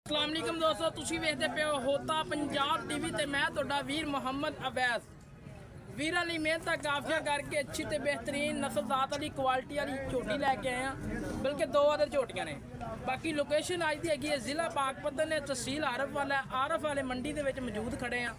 अस्सलाम वालेकुम दोस्तों, तुसी वेखदे पे हो होता पंजाब टीवी ते मैं तुहाडा वीर मोहम्मद अवैस। वीरां दी मेहनत काफिया करके अच्छी ते बेहतरीन नस्लजात वाली क्वालिटी वाली झोटी लैके आए हैं, बल्कि दो अदर झोटियां ने। बाकी लोकेशन अज दी हैगी है जिला पाकपतन ने, तहसील आरफ वाले मंडी दे विच मौजूद खड़े हैं।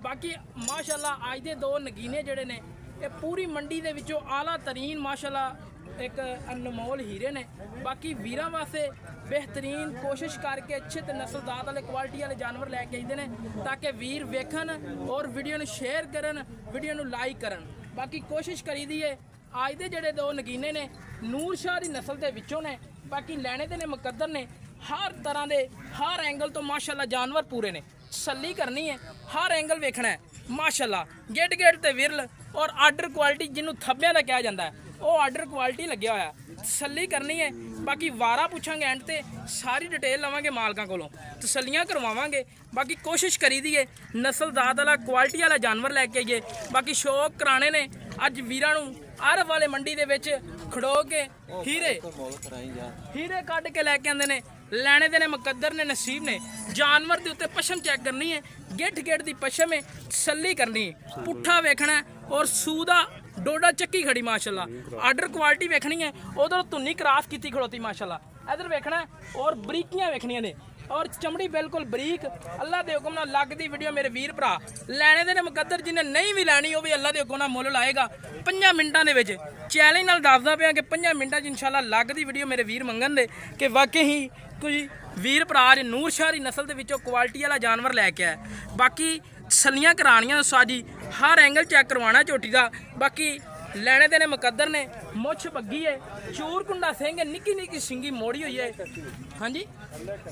बाकी माशाअल्लाह अज दे दो नगीने जिहड़े ने ये पूरी मंडी दे विचों आला तरीन माशाअल्लाह एक अनमोल हीरे ने। बाकी वीरां वास्ते बेहतरीन कोशिश करके अच्छे ते नस्लजात वाले क्वालिटी वाले जानवर लैके आइंदे ने ताकि वीर वेखन और वीडियो नूं शेयर करन, वीडियो नूं लाइक करन। बाकी कोशिश करी दी है अज दे जेहड़े दो नगीने ने नूर शाह दी नस्ल दे विचों ने। बाकी लैने ते ने मुकद्दर ने, हर तरह दे हर एंगल तो माशाअल्लाह जानवर पूरे ने। तसल्ली करनी है, हर एंगल वेखना है माशाअल्लाह। गेट गेट ते विरल और आर्डर क्वालिटी जिन्हों थब्बियां दा कहा जाता है वो आर्डर क्वालिटी लग्या होया। तसल्ली करनी है। बाकी वारा पूछांगे एंड ते सारी डिटेल लवांगे मालकां कोलों, तसल्लियां करवावांगे। बाकी कोशिश करी दी है नस्लजात वाला क्वालिटी वाला जानवर लैके आइए। बाकी शौक कराने ने अज वीरां नूं आरफ वाले मंडी दे विच खड़ो के हीरे कढ के लैके आंदे ने। लैने दे ने मुकद्दर ने, नसीब ने। जानवर दे उत्ते पशम चेक करनी है, गिठ गिठ दी पशम है, तसल्ली करनी है, पुट्ठा वेखना है और सूदा डोडा चक्की खड़ी माशाअल्लाह। आर्डर क्वालिटी वेखनी है, उधर धुन्नी क्रॉस की खड़ोती माशाअल्लाह। इधर वेखना है और बरीकियां वेखनियां ने और चमड़ी बिल्कुल बरीक। अल्लाह दे हुक्म नाल लगदी वीडियो मेरे वीर भरा लैने दे ने मुकद्दर जिन्हें नहीं भी लैनी वो भी अल्लाह दे हुक्म नाल मुੱਲ लाएगा 5 मिनटां दे विच। चैलेंज नाल दसदा पिया कि 5 मिनटां च इंशाअल्लाह लगदी वीडियो मेरे वीर मंगन दे कि वाकई ही कोई वीर भरा अज नूर शाह दी नस्ल दे विचों क्वालिटी वाला जानवर लैके आया। बाकी तसल्लियां करानियां साजी, हर एंगल चेक करवाना झोटी दा। बाकी लैने देने मुकद्दर ने, मुछ बग्गी है, चूर कुंडा सिंह है, निक्की निक्की सिंगी मोड़ी हुई है। हाँ जी,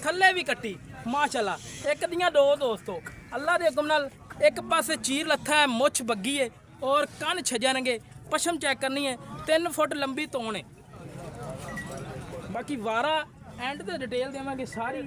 थल्ले भी कट्टी माशाअल्लाह। एक दियां दो दोस्तों अल्लाह दे हुक्म नाल। एक पासे चीर लत्था है, मुछ बग्गी है और कन छजनगे। पशम चेक करनी है, 3 फुट लंबी तोन है। बाकी वारा एंड ते डिटेल देवांगे सारी।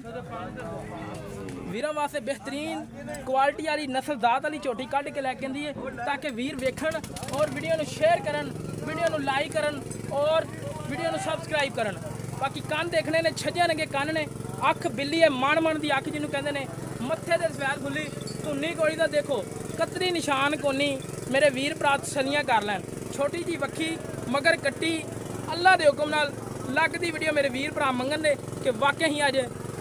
वीरां वास्ते बेहतरीन क्वालिटी वाली नस्लजात वाली झोटी कढ़ के लैके आंदी है ताकि वीर वेखन और वीडियो नूं शेयर करन, वीडियो नूं लाइक करन और वीडियो नूं सबसक्राइब करन। बाकी कन देखने ने, छजे नगे कन ने, अख बिल्ली है, मन दी अख जिन्हों कहते हैं, मत्थे ते सफैद फुल्ली, धुन्नी कोड़ी दा देखो कतरी निशान कोनी। मेरे वीर भरा तसल्लियां कर लैन। छोटी जी वक्खी मगर कट्टी, अल्लाह दे हुक्म नाल लगदी वीडियो मेरे वीर भरा मंगन दे कि वाकई ही अज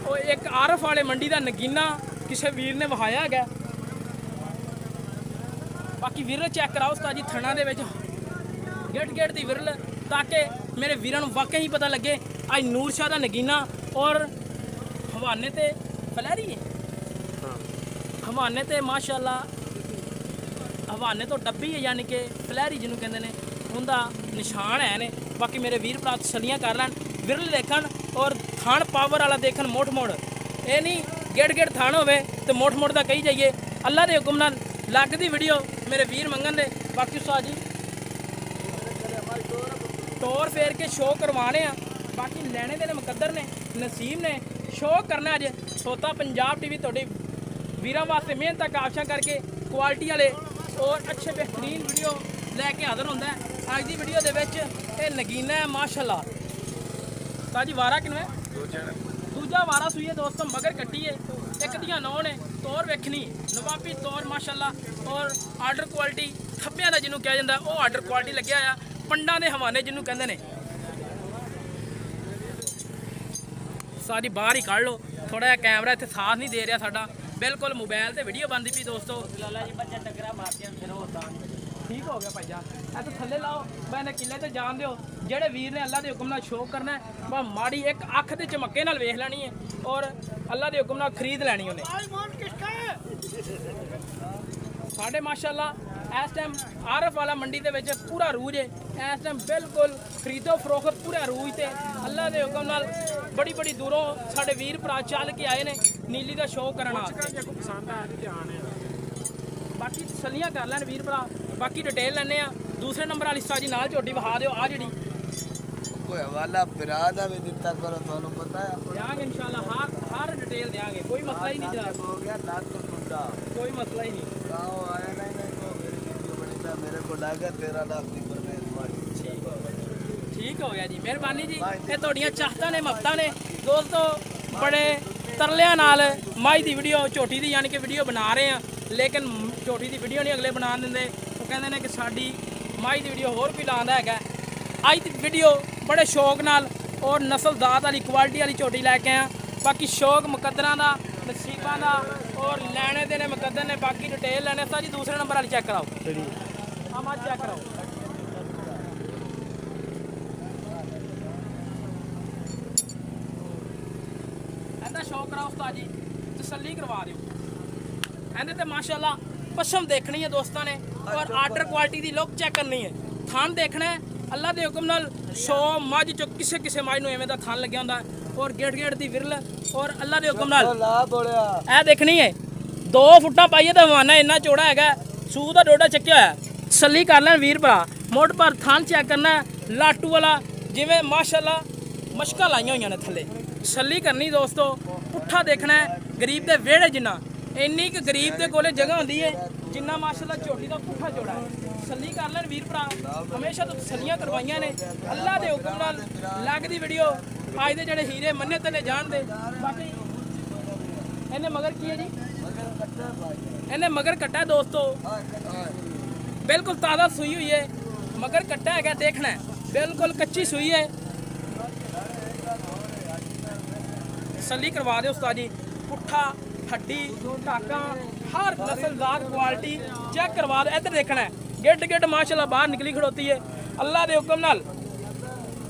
ਉਹ एक आरफ वाले मंडी का नगीना किसी वीर ने वहाया है। बाकी विरल चेक कराओ उस्ताद जी थणा दे विच गेट गेट दी विरल ताकि मेरे वीरां नूं वाकई ही पता लगे अज नूर शाह का नगीना। और हवाने ते फलैरी है, हवाने ते माशाअल्लाह हवाने तो डब्बी है यानी कि फलैरी जिन्हों कहते हैं उनका निशान है ने। बाकी मेरे वीर भरा तसल्लियां कर लैन, विरल देखन और थान पावर वाला देखन मोट मोड़। ये नहीं गेट गेट थान होवे तो मोट मोड़ का कही जाइए। अल्लाह के हुक्म नाल लगदी वीडियो मेरे वीर मंगन दे। बाकी उस्ताद जी टोर फेर के शो करवाने आ। बाकी लैने देने मुकद्दर ने, नसीब ने। शो करना अज होता पंजाब टीवी थोड़ी वीरां वास्ते मेहनत काफियां करके क्वालिटी वाले और अच्छे बेहतरीन वीडियो लैके हाजिर होंदा है। अज की वीडियो दे विच ये नगीना है माशाअल्लाह। ताजी वारा किनू है? दूजा वारा सुई है दोस्तों, मगर कट्टी है। एक दियां नौ ने, तौर वेखनी नवाबी तौर माशाअल्लाह और आर्डर क्वालिटी थब्बियां दा जिन्हों कहा जाता है वो आर्डर क्वालिटी लग्या आ। पंडा दे हवाने जिन्हों कहते हैं सारी बाहर ही कढ़ लो। थोड़ा जहा कैमरा इतने साथ नहीं दे रहा साडा, बिल्कुल मोबाइल से वीडियो बनती पी दोस्तों। ठीक हो गया भाई जान, तो थले लाओ मैंने किले ते जान दो। जेड़े वीर ने अल्लाह के हुक्म नाल शो करना है बस माड़ी एक अख के चमके नाल वेख लैनी है और अल्लाह के हुक्म नाल खरीद लैनी उन्हें। साढ़े माशाअल्लाह इस टाइम आरफ वाला मंडी के विच पूरा रूज है। इस टाइम बिल्कुल खरीदो फरोख्त पूरा रूज ते अल्लाह के हुक्म नाल बड़ी बड़ी दूरों साढ़े वीर भरा चल के आए ने नीली का शो करना। बाकी तसल्लियां कर लैन वीर भरा। बाकी डिटेल लैने आ। दूसरे नंबर वाली उस्ताद जी नाल झोटी विखा दिओ। आ जिहड़ी कोई हवाला फिरा दा भी दिता करो, थानू पता है देंगे इंशाल्लाह हर डिटेल देंगे, कोई मसला ही नहीं जनाब। हो गया नाक तो टूटा, कोई मसला ही नहीं। गाँव आया नहीं तो मेरी वीडियो बनी था, मेरे को लगा 13 लाख की ठीक हो गया जी, मेहरबानी जी। ये थोड़ियां चाहता ने मफ्ता ने दोस्तों बड़े ਤਰਲਿਆਂ ਨਾਲ ਮਾਈ ਦੀ ਵੀਡੀਓ ਝੋਟੀ ਦੀ ਯਾਨੀ ਕਿ ਵੀਡੀਓ ਬਣਾ ਰਹੇ ਆ, ਲੇਕਿਨ ਝੋਟੀ ਦੀ ਵੀਡੀਓ ਨਹੀਂ ਅਗਲੇ ਬਣਾ ਦਿੰਦੇ। ਉਹ ਕਹਿੰਦੇ ਨੇ ਕਿ ਸਾਡੀ ਮਾਈ ਦੀ ਵੀਡੀਓ ਹੋਰ ਵੀ ਲਾਉਂਦਾ ਹੈਗਾ। ਅੱਜ ਦੀ ਵੀਡੀਓ ਬੜੇ ਸ਼ੌਕ ਨਾਲ ਔਰ ਨਸਲਦਾਰ ਵਾਲੀ ਕੁਆਲਿਟੀ ਵਾਲੀ ਝੋਟੀ ਲੈ ਕੇ ਆਇਆ। ਬਾਕੀ ਸ਼ੌਕ ਮੁਕੱਦਰਾਂ ਦਾ, ਨਸੀਬਾਂ ਦਾ ਔਰ ਲੈਣੇ ਦੇ ਨੇ ਮੁਕੱਦਰ ਨੇ। ਬਾਕੀ ਡਿਟੇਲ ਲੈਣੇ ਤਾਂ ਜੀ ਦੂਸਰੇ ਨੰਬਰ ਵਾਲੀ ਚੈੱਕ ਕਰਾਓ। ਹਾਂ ਮਾ ਚੈੱਕ ਕਰਾਓ। ਇਹਦਾ ਸ਼ੌਕ ਕਰਾਓ ਉਸਤਾਦ ਜੀ, ਤਸੱਲੀ ਕਰਵਾ ਦਿਓ। ਇਹਦੇ ਤੇ ਮਾਸ਼ਾਅੱਲਾ ਪਸ਼ਮ ਦੇਖਣੀ ਹੈ ਦੋਸਤਾਂ ਨੇ ਔਰ ਆਰਡਰ ਕੁਆਲਿਟੀ ਦੀ ਲੁੱਕ ਚੈੱਕ ਕਰਨੀ ਹੈ। ਥਣ ਦੇਖਣਾ ਹੈ ਅੱਲਾ ਦੇ ਹੁਕਮ ਨਾਲ 100 ਮੱਝ ਚੋਂ ਕਿਸੇ ਮੱਝ ਨੂੰ ਐਵੇਂ ਦਾ ਥਣ ਲੱਗਿਆ ਹੁੰਦਾ ਔਰ ਗੇਟ ਦੀ ਵਿਰਲ ਔਰ ਅੱਲਾ ਦੇ ਹੁਕਮ ਨਾਲ ਲਾ ਬੋਲਿਆ ਇਹ ਦੇਖਣੀ ਹੈ। 2 ਫੁੱਟਾਂ ਪਾਈਏ ਤਾਂ ਹਵਾਨਾ ਇੰਨਾ ਚੌੜਾ ਹੈਗਾ। ਸੂਹ ਦਾ ਡੋਡਾ ਚੱਕਿਆ ਹੋਇਆ। ਤਸੱਲੀ ਕਰ ਲੈਣ ਵੀਰ ਭਰਾ। ਮੋਢ ਪਰ ਥਣ ਚੈੱਕ ਕਰਨਾ ਲਾਟੂ ਵਾਲਾ, ਜਿਵੇਂ ਮਾਸ਼ਾਅੱਲਾ ਮਸ਼ਕਾਂ ਲਾਈਆਂ ਹੋਈਆਂ ਨੇ ਥੱਲੇ। ਤਸੱਲੀ ਕਰਨੀ ਦੋਸਤੋ। ਪੁੱਠਾ ਦੇਖਣਾ ਗਰੀਬ ਦੇ ਵਿਹੜੇ ਜਿੰਨਾ, ਇੰਨੀ ਕਿ ਗਰੀਬ ਦੇ ਕੋਲੇ ਜਗ੍ਹਾ ਹੁੰਦੀ ਹੈ ਜਿੰਨਾ ਮਾਸ਼ਾਅੱਲਾ ਝੋਟੀ ਦਾ ਪੁੱਠਾ ਚੌੜਾ ਹੈ। ਤਸੱਲੀ ਕਰ ਲੈਣ ਵੀਰ ਭਰਾ। ਹਮੇਸ਼ਾ ਤੋਂ ਤਸੱਲੀਆਂ ਕਰਵਾਈਆਂ ਨੇ ਅੱਲਾ ਦੇ ਹੁਕਮ ਨਾਲ। ਲੱਗਦੀ ਵੀਡੀਓ ਅੱਜ ਦੇ ਜਿਹੜੇ ਹੀਰੇ ਮੰਨੇ ਤਨੇ ਜਾਣਦੇ। ਬਾਕੀ ਇਹਨੇ ਮਗਰ ਕੀ ਹੈ ਜੀ? ਇਹਨੇ ਮਗਰ ਕੱਟਾ ਦੋਸਤੋ, ਬਿਲਕੁਲ ਤਾਜ਼ਾ ਸੂਈ ਹੋਈ ਹੈ। ਮਗਰ ਕੱਟਾ ਹੈਗਾ, ਦੇਖਣਾ ਬਿਲਕੁਲ ਕੱਚੀ ਸੂਈ ਹੈ। ਤਸੱਲੀ ਕਰਵਾ ਦਿਓ ਉਸਤਾਦ ਜੀ। ਪੁੱਠਾ, ਹੱਡੀ, ਟਾਕਾਂ, ਹਰ ਨਸਲਦਾਰ ਕੁਆਲਿਟੀ ਚੈੱਕ ਕਰਵਾ ਦਿਓ। ਇੱਧਰ ਦੇਖਣਾ ਗਿੱਟ ਮਾਸ਼ਾਅੱਲਾ ਬਾਹਰ ਨਿਕਲੀ ਖੜੋਤੀ ਹੈ ਅੱਲਾ ਦੇ ਹੁਕਮ ਨਾਲ।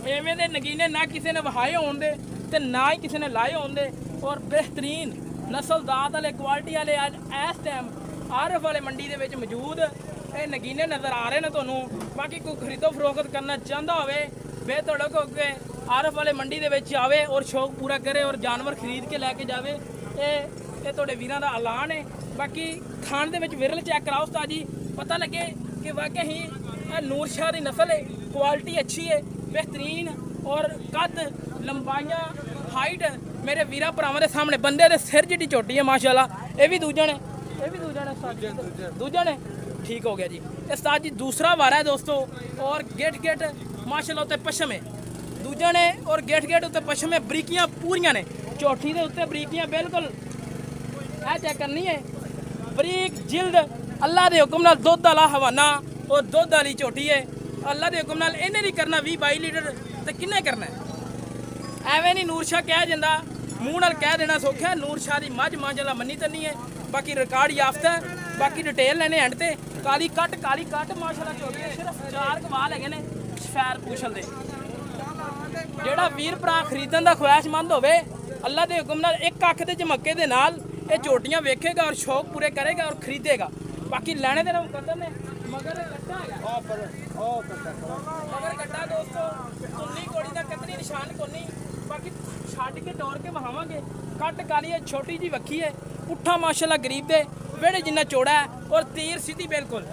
ਐਵੇਂ ਦੇ ਨਗੀਨੇ ਨਾ ਕਿਸੇ ਨੇ ਵਹਾਏ ਹੋਣ ਦੇ ਤੇ ਨਾ ਹੀ ਕਿਸੇ ਨੇ ਲਾਏ ਹੋਣ ਦੇ। ਔਰ ਬਿਹਤਰੀਨ ਨਸਲਦਾਰ ਵਾਲੇ ਕੁਆਲਿਟੀ ਵਾਲੇ ਇਸ ਟਾਈਮ ਆਰਫ ਵਾਲੇ ਮੰਡੀ ਦੇ ਵਿੱਚ ਮੌਜੂਦ ਇਹ ਨਗੀਨੇ ਨਜ਼ਰ ਆ ਰਹੇ ਨੇ ਤੁਹਾਨੂੰ। ਬਾਕੀ ਕੋਈ ਖਰੀਦੋ ਫਰੋਖਤ ਕਰਨਾ ਚਾਹੁੰਦਾ ਹੋਵੇ ਬੇਤੜਕ ਹੋ ਕੇ ਆਰਫ ਵਾਲੇ ਮੰਡੀ ਦੇ ਵਿੱਚ ਆਵੇ ਔਰ ਸ਼ੌਕ ਪੂਰਾ ਕਰੇ ਔਰ ਜਾਨਵਰ ਖਰੀਦ ਕੇ ਲੈ ਕੇ ਜਾਵੇ। ਇਹ ਤੁਹਾਡੇ ਵੀਰਾਂ ਦਾ ਐਲਾਨ ਹੈ। ਬਾਕੀ ਖਾਣ ਦੇ ਵਿੱਚ ਵਿਰਲ ਚੈੱਕ ਕਰਾਓ ਉਸਤਾਦ ਜੀ, ਪਤਾ ਲੱਗੇ ਕਿ ਵਾਕਿਆ ਹੀ ਇਹ ਨੂਰ ਸ਼ਾਹ ਦੀ ਨਸਲ ਹੈ। ਕੁਆਲਿਟੀ ਅੱਛੀ ਹੈ, ਬਿਹਤਰੀਨ ਔਰ ਕੱਦ, ਲੰਬਾਈਆਂ, ਹਾਈਟ ਮੇਰੇ ਵੀਰਾਂ ਭਰਾਵਾਂ ਦੇ ਸਾਹਮਣੇ ਬੰਦੇ ਦੇ ਸਿਰ ਜਿੱਡੀ ਝੋਟੀ ਹੈ ਮਾਸ਼ਾਅੱਲਾ। ਇਹ ਵੀ ਦੂਜਾ ਨੇ ਦੂਜਾ ਨੇ ਠੀਕ ਹੋ ਗਿਆ ਜੀ। ਇਹ ਉਸਤਾਦ ਜੀ ਦੂਸਰਾ ਵਾਰਾ ਹੈ ਦੋਸਤੋ ਔਰ ਗੇਟ ਮਾਸ਼ਾਅੱਲਾ ਉੱਤੇ ਪਸ਼ਮ ਹੈ ਦੂਜਾ ਨੇ ਔਰ ਗੇਟ ਉੱਤੇ ਪਸ਼ਮ ਹੈ। ਬਰੀਕੀਆਂ ਪੂਰੀਆਂ ਨੇ ਝੋਟੀ ਦੇ ਉੱਤੇ, ਬਰੀਕੀਆਂ ਬਿਲਕੁਲ ਇਹ ਚੈੱਕ ਕਰਨੀ ਹੈ। ਬਰੀਕ ਜਿਲਦ ਅੱਲਾ ਦੇ ਹੁਕਮ ਨਾਲ ਦੁੱਧ ਵਾਲਾ ਹਵਾਨਾ ਔਰ ਦੁੱਧ ਵਾਲੀ ਝੋਟੀ ਹੈ। ਅੱਲਾ ਦੇ ਹੁਕਮ ਨਾਲ ਇਹਨੇ ਨਹੀਂ ਕਰਨਾ 20-22 ਲੀਟਰ ਤੇ ਕਿੰਨੇ ਕਰਨਾ? ਐਵੇਂ ਨਹੀਂ ਨੂਰ ਸ਼ਾਹ ਕਹਿ ਜਾਂਦਾ, ਮੂੰਹ ਨਾਲ ਕਹਿ ਦੇਣਾ ਸੌਖਾ। ਨੂਰ ਸ਼ਾਹ ਦੀ ਮੱਝ ਮਾਸ਼ਾਅੱਲਾ ਮੰਨੀ ਤਾਂ ਨਹੀਂ ਹੈ। ਬਾਕੀ ਰਿਕਾਰਡ ਯਾਫਤਾ ਹੈ। ਬਾਕੀ ਡਿਟੇਲ ਲੈਣੇ ਐਂਡ ਤੇ। ਕਾਲੀ ਕੱਟ ਮਾਸ਼ਾਅੱਲਾ ਝੋਟੀ ਹੈ। ਸਿਰਫ 4 ਕਵਾਲ ਹੈਗੇ ਨੇ ਸ਼ਫੈਰ ਪੂਛਲ ਦੇ। ਜਿਹੜਾ ਵੀਰ ਭਰਾ ਖਰੀਦਣ ਦਾ ਖੁਆਇਸ਼ਮੰਦ ਹੋਵੇ ਅੱਲਾ ਦੇ ਹੁਕਮ ਨਾਲ ਇੱਕ ਅੱਖ ਦੇ ਝਮੱਕੇ ਦੇ ਨਾਲ ਇਹ ਝੋਟੀਆਂ ਵੇਖੇਗਾ ਔਰ ਸ਼ੌਕ ਪੂਰੇ ਕਰੇਗਾ ਔਰ ਖਰੀਦੇਗਾ। ਬਾਕੀ ਲੈਣੇ ਦੇ ਨਾਲ ਮੁਕੱਦਰ ਨੇ ਮਗਰ ਕੱਟਾ ਹੈਗਾ। ਮਗਰ ਕੱਟਾ ਦੋਸਤੋ, ਕੁੰਨੀ ਕੋੜੀ ਦਾ ਕਤਨੀ ਨਿਸ਼ਾਨ ਕੋਨੀ। ਬਾਕੀ ਛੱਡ ਕੇ ਤੋੜ ਕੇ ਵਹਾਵਾਂਗੇ। ਕੱਟ ਕਾਲੀ ਹੈ, ਛੋਟੀ ਜੀ ਵੱਖੀ ਹੈ। ਪੁੱਠਾ ਮਾਸ਼ਾਅੱਲਾ ਗਰੀਬ ਦੇ ਵਿਹੜੇ ਜਿੰਨਾ ਚੌੜਾ ਹੈ ਔਰ ਤੀਰ ਸਿੱਧੀ ਬਿਲਕੁਲ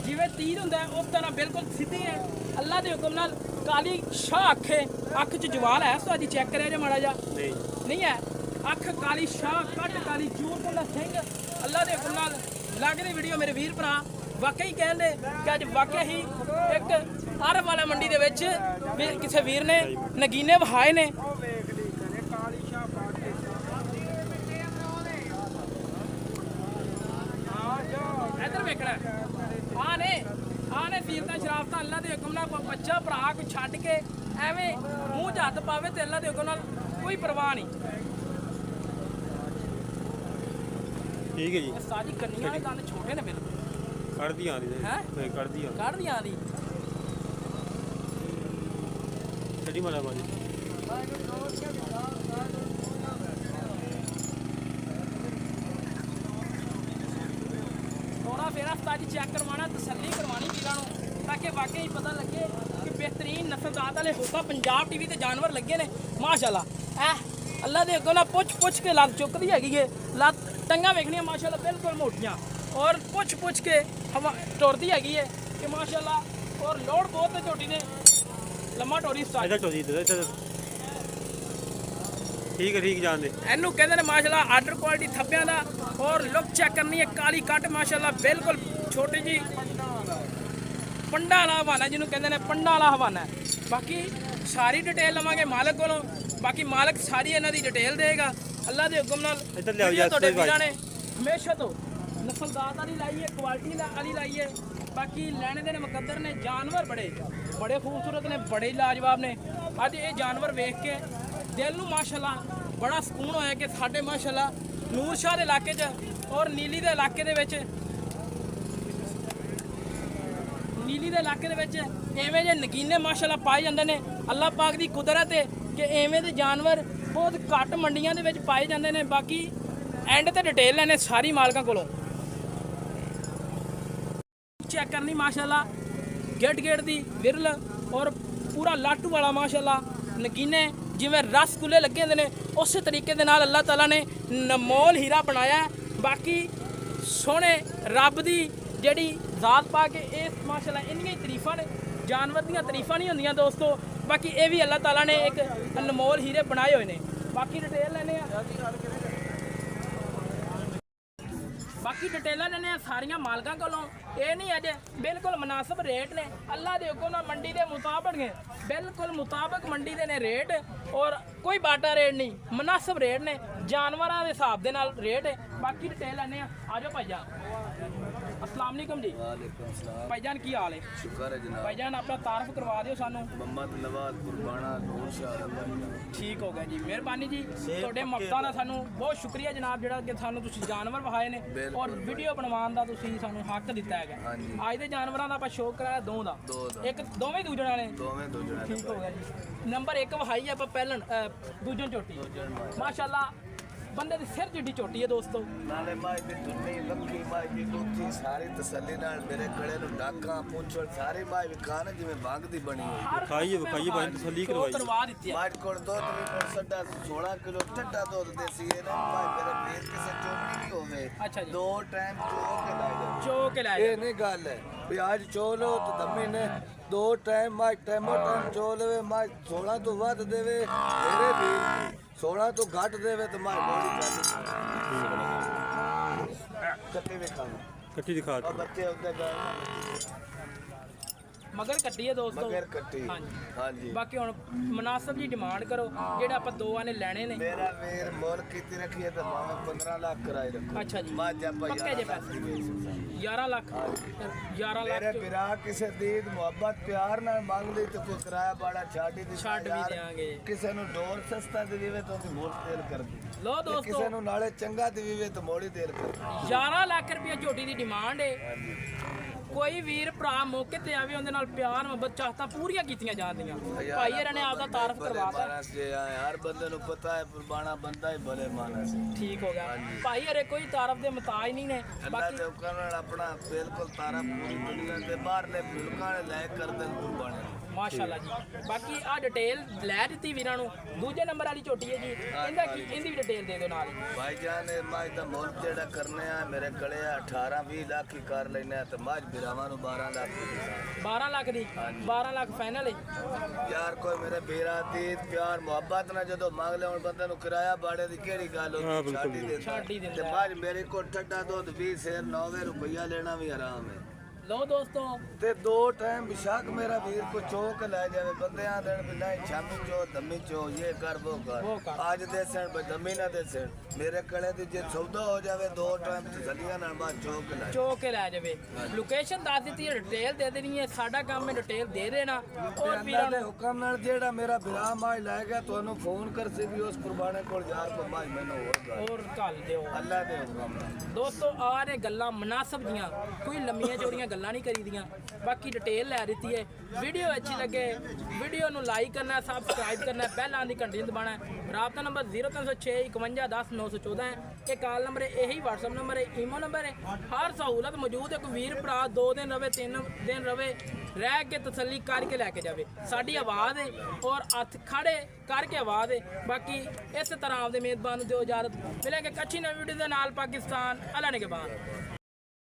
ਜਿਵੇਂ ਤੀਰ ਹੁੰਦਾ ਹੈ ਉਸ ਤਰ੍ਹਾਂ ਬਿਲਕੁਲ ਸਿੱਧੀ ਹੈ। ਅੱਲਾ ਦੇ ਹੁਕਮ ਨਾਲ ਕਾਲੀ ਸ਼ਾਹ ਅੱਖ 'ਚ ਜਵਾਲ ਹੈ ਉਸਤਾਦ ਜੀ, ਚੈੱਕ ਕਰਿਆ ਜੇ ਮਾੜਾ ਜਾ। ਨਹੀਂ ਹੈ ਅੱਖ ਕਾਲੀ ਸ਼ਾਹ, ਕੱਟ ਕਾਲੀ, ਚੂਰ ਦਾ ਸਿੰਘ। ਅੱਲਾ ਦੇ ਹੁਕਮ ਨਾਲ ਲੱਗਦੀ ਵੀਡੀਓ ਮੇਰੇ ਵੀਰ ਭਰਾ ਵਾਕਈ ਕਹਿੰਦੇ ਕਿ ਅੱਜ ਵਾਕਿਆ ਹੀ ਇੱਕ ਅਰਬ ਵਾਲਾ ਮੰਡੀ ਦੇ ਵਿੱਚ ਕਿਸੇ ਵੀਰ ਨੇ ਨਗੀਨੇ ਵਹਾਏ ਨੇ। ਇੱਧਰ ਵੇਖਣਾ ਆ ਨੇ ਸੀਰਤਾਂ ਸ਼ਰਾਫਤਾਂ ਅੱਲਾ ਦੇ ਹੁਕਮ ਨਾਲ ਬੱਚਾ ਭਰਾ ਕੋਈ ਛੱਡ ਕੇ ਐਵੇਂ ਮੂੰਹ 'ਚ ਹੱਥ ਪਾਵੇ ਤੇ ਅੱਲਾ ਦੇ ਹੁਕਮ ਨਾਲ ਕੋਈ ਪਰਵਾਹ ਨਹੀਂ। ਠੀਕ ਹੈ ਜੀ। ਸਾਜੀ ਕੰਨੀਆਂ ਦੇ ਦੰਦ ਛੋਟੇ ਨੇ ਬਿਲਕੁਲ। ਕੱਢਦੀ ਆਂਦੀ ਹੈ ਕੱਢਦੀ ਆਂਦੀ ਛੱਡੀ ਮਾਲਾ ਬਾਜੀ। ਥੋੜਾ ਫੇਰਾ ਸਾਜੀ ਚੈੱਕ ਕਰਵਾਉਣਾ, ਤਸੱਲੀ ਕਰਵਾਉਣੀ ਵੀਰਾਂ ਨੂੰ ਤਾਂ ਕਿ ਵਾਕਈ ਪਤਾ ਲੱਗੇ ਕਿ ਬਿਹਤਰੀਨ ਨਸਲਜ਼ਾਤ ਵਾਲੇ ਹੋਕਾ ਪੰਜਾਬ ਟੀਵੀ ਤੇ ਜਾਨਵਰ ਲੱਗੇ ਨੇ ਮਾਸ਼ਾਅੱਲਾ। ਅੱਲਾ ਦੇ ਅੱਗੋਂ ਨਾਲ ਪੁੱਛ ਕੇ ਲੱਤ ਚੁੱਕਦੀ ਹੈਗੀ ਹੈ। ਲੱਤ ਟੰਗਾਂ ਵੇਖਣੀਆਂ ਮਾਸ਼ਾਅੱਲਾ ਬਿਲਕੁਲ ਮੋਟੀਆਂ ਔਰ ਪੁੱਛ ਕੇ ਹਵਾ ਟੁਰਦੀ ਹੈਗੀ ਹੈ ਕਿ ਮਾਸ਼ਾਅੱਲਾ। ਔਰ ਲੋੜ ਬਹੁਤ ਤੇ ਝੋਟੀ ਨੇ ਲੰਮਾ ਟੋਰੀ ਸਟਾਈਲ। ਠੀਕ ਹੈ ਠੀਕ ਜਾਣਦੇ ਇਹਨੂੰ ਕਹਿੰਦੇ ਨੇ ਮਾਸ਼ਾਅੱਲਾ ਆਰਡਰ ਕੁਆਲਿਟੀ ਥੱਬਿਆਂ ਦਾ। ਔਰ ਲੁੱਕ ਚੈੱਕ ਕਰਨੀ ਹੈ, ਕਾਲੀ ਕੱਟ ਮਾਸ਼ਾਅੱਲਾ ਬਿਲਕੁਲ ਛੋਟੀ ਜੀ ਪੰਡਾ ਵਾਲਾ ਹਵਾਨਾ ਜਿਹਨੂੰ ਕਹਿੰਦੇ ਨੇ, ਪੰਡਾ ਵਾਲਾ ਹਵਾਨਾ। ਬਾਕੀ ਸਾਰੀ ਡਿਟੇਲ ਲਵਾਂਗੇ ਮਾਲਕ ਕੋਲੋਂ। ਬਾਕੀ ਮਾਲਕ ਸਾਰੀ ਇਹਨਾਂ ਦੀ ਡਿਟੇਲ ਦੇਗਾ ਅੱਲਾ ਦੇ ਹੁਕਮ ਨਾਲ ਇੱਧਰ ਲਿਆਓ ਵੀਡੀਓ ਯਾਰ, ਤੁਹਾਡੇ ਕੋਈ ਵੀਰਾਂ ਨੇ ਹਮੇਸ਼ਾ ਤੋਂ ਨਸਲਦਾਰ ਵਾਲੀ ਲਾਈ ਹੈ, ਕੁਆਲਿਟੀ ਵਾਲੀ ਲਾਈ ਹੈ। ਬਾਕੀ ਲੈਣੇ ਦੇ ਨੇ ਮੁਕੱਦਰ ਨੇ, ਜਾਨਵਰ ਬੜੇ ਖੂਬਸੂਰਤ ਨੇ, ਬੜੇ ਲਾਜਵਾਬ ਨੇ। ਅੱਜ ਇਹ ਜਾਨਵਰ ਵੇਖ ਕੇ ਦਿਲ ਨੂੰ ਮਾਸ਼ਾਅੱਲਾ ਬੜਾ ਸਕੂਨ ਹੋਇਆ ਕਿ ਸਾਡੇ ਮਾਸ਼ਾਅੱਲਾ ਨੂਰ ਸ਼ਾਹ ਦੇ ਇਲਾਕੇ 'ਚ ਔਰ ਨੀਲੀ ਦੇ ਇਲਾਕੇ ਦੇ ਵਿੱਚ ਐਵੇਂ ਜਿਹੇ ਨਗੀਨੇ ਮਾਸ਼ਾਅੱਲਾ ਪਾਏ ਜਾਂਦੇ ਨੇ। ਅੱਲਾਹ ਪਾਕ ਦੀ ਕੁਦਰਤ ਹੈ ਕਿ ਐਵੇਂ ਦੇ ਜਾਨਵਰ ਬਹੁਤ ਘੱਟ ਮੰਡੀਆਂ ਦੇ ਵਿੱਚ ਪਾਏ ਜਾਂਦੇ ਨੇ। ਬਾਕੀ ਐਂਡ ਤੇ ਡਿਟੇਲ ਲੈਣੇ ਸਾਰੀ ਮਾਲਕਾਂ ਕੋਲੋਂ ਚੈੱਕ ਕਰਨੀ ਮਾਸ਼ਾਅੱਲਾ, ਗੇਟ ਦੀ ਵਿਰਲ ਔਰ ਪੂਰਾ ਲਾਟੂ ਵਾਲਾ ਮਾਸ਼ਾਅੱਲਾ ਨਗੀਨੇ ਜਿਵੇਂ ਰਸਗੁੱਲੇ ਲੱਗੇ ਹੁੰਦੇ ਨੇ ਉਸੇ ਤਰੀਕੇ ਦੇ ਨਾਲ ਅੱਲਾਹ ਤਾਲਾ ਨੇ ਨਮੋਲ ਹੀਰਾ ਬਣਾਇਆ ਹੈ। ਬਾਕੀ ਸੋਹਣੇ ਰੱਬ ਦੀ ਜਿਹੜੀ ਜ਼ਾਤ ਪਾ ਕੇ ਇਸ ਮਾਸ਼ਾਅੱਲਾ ਇੰਨੀਆਂ ਹੀ ਤਾਰੀਫਾਂ ਨੇ, ਜਾਨਵਰ ਦੀਆਂ ਤਾਰੀਫਾਂ ਨਹੀਂ ਹੁੰਦੀਆਂ ਦੋਸਤੋ। ਬਾਕੀ ਇਹ ਵੀ ਅੱਲਾਹ ਤਾਲਾ ਨੇ ਇੱਕ ਅਨਮੋਲ ਹੀਰੇ ਬਣਾਏ ਹੋਏ ਨੇ। ਬਾਕੀ ਡਿਟੇਲ ਲੈਣੇ ਆ, ਡਿਟੇਲਾਂ ਲੈਣੇ ਆ ਸਾਰੀਆਂ ਮਾਲਕਾਂ ਕੋਲੋਂ। ਇਹ ਨਹੀਂ ਅਜੇ ਬਿਲਕੁਲ ਮੁਨਾਸਬ ਰੇਟ ਨੇ, ਅੱਲਾਹ ਦੇ ਹੁਕਮ ਨਾਲ ਮੰਡੀ ਦੇ ਮੁਤਾਬਕ ਨੇ, ਬਿਲਕੁਲ ਮੁਤਾਬਕ ਮੰਡੀ ਦੇ ਨੇ ਰੇਟ ਔਰ ਕੋਈ ਬਾਟਾ ਰੇਟ ਨਹੀਂ, ਮੁਨਾਸਬ ਰੇਟ ਨੇ, ਜਾਨਵਰਾਂ ਦੇ ਹਿਸਾਬ ਦੇ ਨਾਲ ਰੇਟ ਹੈ। ਬਾਕੀ ਡਿਟੇਲ ਲੈਣੇ ਆ ਜਾਓ ਭਾਈਜਾਨ। अस्सलाम वालेकुम जी। वालेकुम सलाम। भाईजान की हाल है? शुक्र है जनाब। भाईजान अपना तारफ करवा दियो सानू। मोहम्मद नवाज कुरबाना नूर शाह। ठीक हो गया जी, मेहरबानी जी। ਤੁਹਾਡੇ ਮਫਤਾਂ ਦਾ ਸਾਨੂੰ ਬਹੁਤ ਸ਼ੁਕਰੀਆ ਜਨਾਬ, ਜਿਹੜਾ ਕਿ ਸਾਨੂੰ ਤੁਸੀਂ ਜਾਨਵਰ ਵਹਾਏ ਨੇ ਔਰ ਵੀਡੀਓ ਬਣਵਾਉਣ ਦਾ ਤੁਸੀਂ ਸਾਨੂੰ ਹੱਕ ਦਿੱਤਾ ਹੈਗਾ। ਅੱਜ ਦੇ ਜਾਨਵਰਾਂ ਦਾ ਆਪਾਂ ਸ਼ੌਕ ਕਰਾਇਆ ਦੋ ਦਾ, ਇੱਕ ਦੋਵੇਂ ਦੂਜਣਾ ਨੇ। ਠੀਕ ਹੋ ਗਿਆ ਜੀ। ਨੰਬਰ 1 ਵਹਾਈ ਆਪਾਂ ਪਹਿਲਣ ਦੂਜਣ ਝੋਟੀ ਮਾਸ਼ਾਅੱਲਾ, ਬੰਦੇ ਦੇ ਸਿਰ ਜਿੱਡੀ ਝੋਟੀ ਹੈ ਦੋਸਤੋ। ਨਾਲੇ ਮਾਈ ਦੀ ਦੁੱਨੀ ਲੱਖੀ ਮਾਈ ਦੀ ਦੁੱਖੀ ਸਾਰੀ ਤਸੱਲੀ ਨਾਲ ਮੇਰੇ ਗਲੇ ਨੂੰ ਡਾਕਾਂ ਪੁੱਛਣ ਸਾਰੀ ਮਾਈ ਵਿਖਾਣ ਜਿਵੇਂ ਮੰਗਦੀ ਬਣੀ ਹੋਈ। ਖਾਈਏ ਭਾਈ ਤਸੱਲੀ ਕਰਵਾ ਦਿੱਤੀ ਹੈ। ਮਾਈ ਕੋਲ ਦੁੱਧ ਵੀ ਕੋਲ ਸੱਡਾ 16 ਕਿਲੋ ਠੱਡਾ ਦੁੱਧ ਦੇਸੀ ਹੈ ਨਾ ਮਾਈ ਮੇਰੇ ਪੇਟ ਕਿਸੇ ਚੋਣੀ ਨਹੀਂ ਹੋਵੇ। ਅੱਛਾ ਜੀ। 2 ਟਾਈਮ ਚੋ ਕੇ ਲੈ ਇਹ ਨਹੀਂ ਗੱਲ ਹੈ ਵੀ ਅੱਜ ਚੋ ਲੋ ਤੇ ਦਮੀ ਨੇ 2 ਟਾਈਮ ਮਾਈ ਟਾਈਮੋ ਟਾਈਮ ਚੋ ਲਵੇ। ਮਾਈ 16 ਤੋਂ ਵੱਧ ਦੇਵੇ ਮੇਰੇ ਵੀਰ, 16 ਤੋਂ ਘੱਟ ਦੇਵੇ ਤੇ ਮਾਈ ਬੋਲੀ ਚੱਲ ਕੱਟੀ ਵੇਖਾਂਗੇ। ਕੱਟੀ ਦਿਖਾ और बच्चे उसने ਮਗਰ ਕੱਟੀ ਹੈ ਦੋਸਤੋ। मगर कट्टी ਹਾਂਜੀ। हाँ जी। ਬਾਕੀ ਹੁਣ ਮੁਨਾਸਬ ਜੀ ਡਿਮਾਂਡ ਕਰੋ, ਜਿਹੜਾ ਆਪਾਂ ਦੋਵਾਂ ਨੇ ਲੈਣੇ ਨੇ। मेरा वीर मोल कितनी रखी है तो मामा 15 लाख कराई रखो। अच्छा जी। मां जब पक्के जे पैसे। 11 ਲੱਖ 11 मेरे ਲੱਖ बिरा किसे दीद मोहब्बत प्यार ना मांग ली तो कोई किराया बाड़ा छाड़ी दी ਛੱਡ ਵੀ ਦੇਾਂਗੇ। ਕਿਸੇ ਨੂੰ ਡੋਰ ਸਸਤਾ ਦੇਵੇ ਤਾਂ ਉਹਦੀ ਮੋੜ ਤੇਲ ਕਰਦੀ, ਲੋ ਕਿਸੇ ਦੋਸਤੋ ਨੂੰ ਨਾਲੇ ਚੰਗਾ ਦੇਵੇ ਤਾਂ ਮੋੜੀ ਤੇਲ ਕਰਦੀ। 11 ਲੱਖ ਰੁਪਏ ਝੋਟੀ ਦੀ ਡਿਮਾਂਡ ਹੈ। ਕੋਈ ਵੀਰ ਭਰਾ ਮੌਕੇ ਤੇ ਆਵੇ, ਉਹਦੇ ਨਾਲ ਪਿਆਰ ਮੁਹੱਬਤ ਚਾਹਤਾਂ ਪੂਰੀਆਂ ਕੀਤੀਆਂ ਜਾਂਦੀਆਂ। ਭਾਈ ਇਹਨਾਂ ਨੇ ਆਪਦਾ ਤਾਰਫ ਕਰਵਾਤਾ। ਮਾਨਸ ਜੇ ਆਏ ਹਰ ਬੰਦੇ ਨੂੰ ਪਤਾ ਹੈ ਕੁਰਬਾਨਾ ਬੰਦਾ ਹੀ ਭਲੇ ਮਾਨਸ ਹੈ। ਠੀਕ ਹੋ ਗਿਆ ਭਾਈ, ਅਰੇ ਕੋਈ ਤਾਰਫ ਦੇ ਮੁਤਾਜ ਨਹੀਂ ਨੇ। ਅੱਲਾਹ ਦੇ ਹੁਕਮ ਨਾਲ ਆਪਣਾ ਬਿਲਕੁਲ ਤਾਰਾ ਪੂਰੀ ਦੁਨੀਆ ਦੇ ਬਾਹਰਲੇ ਮੁਲਕਾਂ ਨੇ ਲੈ ਕਰਦੇ ਕੁਰਬਾਨੇ ਮਾਸ਼ਾਅੱਲਾ ਜੀ। ਬਾਕੀ ਆ ਡਿਟੇਲ ਲੈ ਦਿੱਤੀ ਵੀਰਾਂ ਨੂੰ। ਦੂਜੇ ਨੰਬਰ ਵਾਲੀ ਝੋਟੀ ਹੈ ਜੀ, ਇਹਦਾ ਕੀ, ਇਹਦੀ ਵੀ ਡਿਟੇਲ ਦੇ ਦਿਓ ਨਾਲ ਹੀ। ਭਾਈ ਜਾਨ ਇਹ ਮਾਝ ਦਾ ਮੁੱਲ ਜਿਹੜਾ ਕਰਨੇ ਆ ਮੇਰੇ ਗਲੇ 18-20 ਲੱਖ ਹੀ ਕਰ ਲੈਨੇ ਆ ਤੇ ਮਾਝ ਬਿਰਾਵਾਂ ਨੂੰ 12 ਲੱਖ ਦੀ 12 ਲੱਖ ਦੀ 12 ਲੱਖ ਫਾਈਨਲ ਹੈ ਯਾਰ। ਕੋਈ ਮੇਰੇ ਵੀਰਾਂ ਦੀ ਪਿਆਰ ਮੁਹੱਬਤ ਨਾਲ ਜਦੋਂ ਮੰਗ ਲੈ ਹੁਣ ਬੰਦੇ ਨੂੰ ਕਿਰਾਇਆ ਬਾੜੇ ਦੀ ਕਿਹੜੀ ਗੱਲ ਹੁੰਦੀ, ਛੱਡ ਹੀ ਦਿੰਦਾ। ਤੇ ਮਾਝ ਮੇਰੇ ਕੋਲ ਠੱਡਾ ਦੁੱਧ 20 ਸੇਰ 90 ਰੁਪਈਆ ਲੈਣਾ ਵੀ ਆਰਾਮ ਹੈ। ਲੋ ਦੋਸਤੋ ਤੇ 2 ਟਾਈਮ ਬਿਸ਼ੱਕ ਮੇਰਾ ਵੀਰ ਕੋ ਚੋਕ ਲੈ ਜਾਵੇ, ਬੰਦਿਆਂ ਦੇਣ ਬਿਨਾ ਸ਼ਾਮੀ ਚੋ ਦਮੀ ਚੋ ਇਹ ਕਰ ਉਹ ਕਰ। ਅੱਜ ਦੇ ਸਣ ਦਮੀ ਨਾ ਦੇ ਸਣ ਮੇਰੇ ਕਲੇ ਦੀ ਜੇ ਸੌਦਾ ਹੋ ਜਾਵੇ 2 ਟਾਈਮ ਤਸੱਲੀਆਂ ਨਾਲ ਬਾਅਦ ਚੋਕ ਲੈ ਜਾਵੇ। ਲੋਕੇਸ਼ਨ ਦੱਸ ਦਿੱਤੀ ਹੈ, ਡਿਟੇਲ ਦੇ ਦੇਣੀ ਹੈ। ਸਾਡਾ ਕੰਮ ਹੈ ਡਿਟੇਲ ਦੇ ਦੇਣਾ। ਔਰ ਵੀਰਾਂ ਦੇ ਹੁਕਮ ਨਾਲ ਜਿਹੜਾ ਮੇਰਾ ਵਿਰਾ ਮਾਜ ਲੈ ਗਿਆ ਤੁਹਾਨੂੰ ਫੋਨ ਕਰ ਸੀ ਵੀ ਉਸ ਕੁਰਬਾਨੇ ਕੋਲ ਯਾਰ ਕੋ ਮਾਜ ਮੈਨੂੰ ਹੋਰ ਘੱਲ ਦਿਓ ਅੱਲਾਹ ਦੇ ਹੁਕਮ ਨਾਲ। ਦੋਸਤੋ ਆ ਨੇ ਗੱਲਾਂ ਮੁਨਾਸਬ ਦੀਆਂ, ਕੋਈ ਲੰਮੀਆਂ ਚੌੜੀਆਂ ਗੱਲਾਂ ਨਹੀਂ ਕਰੀਦੀਆਂ। ਬਾਕੀ ਡਿਟੇਲ ਲੈ ਦਿੱਤੀ ਹੈ। ਵੀਡੀਓ ਅੱਛੀ ਲੱਗੇ ਵੀਡੀਓ ਨੂੰ ਲਾਈਕ ਕਰਨਾ, ਸਬਸਕ੍ਰਾਈਬ ਕਰਨਾ, ਬੈਲ ਦੀ ਘੰਟੀ ਦਬਾਉਣਾ। ਰਾਬਤਾ ਨੰਬਰ 0306 51 10 914 ਹੈ। ਇਹ ਕਾਲ ਨੰਬਰ ਹੈ, ਇਹੀ WhatsApp ਨੰਬਰ ਹੈ, ਈਮੋ ਨੰਬਰ ਹੈ। ਹਰ ਸਹੂਲਤ ਮੌਜੂਦ ਹੈ। ਕੋਈ ਵੀਰ ਭਰਾ 2 ਦਿਨ ਰਵੇ 3 ਦਿਨ ਰਵੇ, ਰਹਿ ਕੇ ਤਸੱਲੀ ਕਰਕੇ ਲੈ ਕੇ ਜਾਵੇ। ਸਾਡੀ ਆਵਾਜ਼ ਹੈ ਔਰ ਹੱਥ ਖੜੇ ਕਰਕੇ ਆਵਾਜ਼ ਹੈ। ਬਾਕੀ ਇਸੇ ਤਰ੍ਹਾਂ ਆਪਦੇ ਮੇਜ਼ਬਾਨ ਨੂੰ ਦਿਓ ਇਜਾਜ਼ਤ। ਮਿਲਾਂਗੇ ਕੱਚੀ ਨਵੀਂ ਵੀਡੀਓ ਦੇ ਨਾਲ। ਪਾਕਿਸਤਾਨ ਅੱਲਾ ਨੇ ਕੇ ਬਾਹਰ।